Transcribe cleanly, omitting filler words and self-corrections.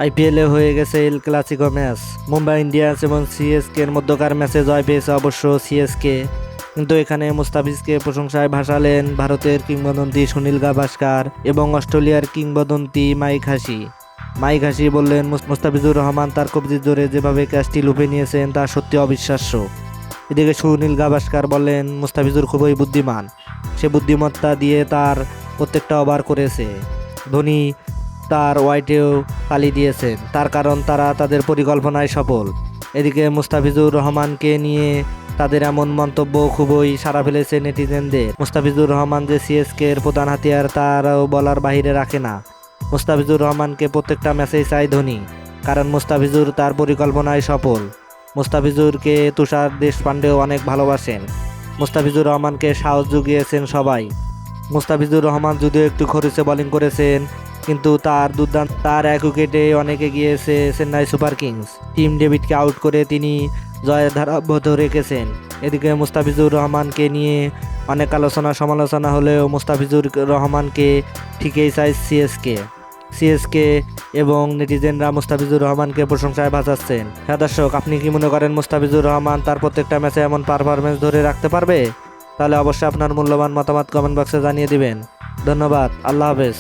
আইপিএলে হয়ে গেছে El Clasico match. Mumbai Indians এবং সিএসকে এর মধ্যকার ম্যাচে জয় পেয়েছে অবশ্য সিএসকে, কিন্তু এখানে মুস্তাফিজকে প্রশংসায় ভাসালেন ভারতের কিংবদন্তি সুনীল গাভাস্কার এবং অস্ট্রেলিয়ার কিংবদন্তি মাইক হাসি বললেন, মুস্তাফিজুর রহমান তার কবজির জোরে যেভাবে ক্যাচটি লুফে নিয়েছেন তা সত্যি অবিশ্বাস্য। এদিকে সুনীল গাভাস্কার বললেন, মুস্তাফিজুর খুবই বুদ্ধিমান, সে বুদ্ধিমত্তা দিয়ে তার প্রত্যেকটা ওভার করেছে। ধোনি তার ওয়াইটেও কালি দিয়েছেন, তার কারণ তারা তাদের পরিকল্পনায় সফল। এদিকে মুস্তাফিজুর রহমানকে নিয়ে তাদের এমন মন্তব্য খুবই সাড়া ফেলেছে নেটিজেনদের। মুস্তাফিজুর রহমান যে সিএসকে এর প্রধান হাতিয়ার তারও বলার বাইরে রাখে না। মুস্তাফিজুর রহমানকে প্রত্যেকটা ম্যাচেই চাই ধোনি, কারণ মুস্তাফিজুর তার পরিকল্পনায় সফল। মুস্তাফিজুরকে তুষার দেশপান্ডেও অনেক ভালোবাসেন। মুস্তাফিজুর রহমানকে সাহস জুগিয়েছেন সবাই। মুস্তাফিজুর রহমান যদিও একটু খরচে বোলিং করেছেন, কিন্তু তার এক উইকেটে অনেকে গিয়েছে চেন্নাই সুপার কিংস। টিম ডেভিডকে আউট করে তিনি জয়ের ধারা অব্যাহত রেখেছেন। এদিকে মুস্তাফিজুর রহমানকে নিয়ে অনেক আলোচনা সমালোচনা হলেও মুস্তাফিজুর রহমানকে ঠিকই চাই সিএসকে এবং নেটিজেনরা মুস্তাফিজুর রহমানকে প্রশংসায় ভাসাচ্ছেন। হ্যাঁ দর্শক, আপনি কি মনে করেন মুস্তাফিজুর রহমান তার প্রত্যেকটা ম্যাচে এমন পারফরমেন্স ধরে রাখতে পারবে? তাহলে অবশ্যই আপনার মূল্যবান মতামত কমেন্ট বক্সে জানিয়ে দিবেন। ধন্যবাদ, আল্লাহ হাফেজ।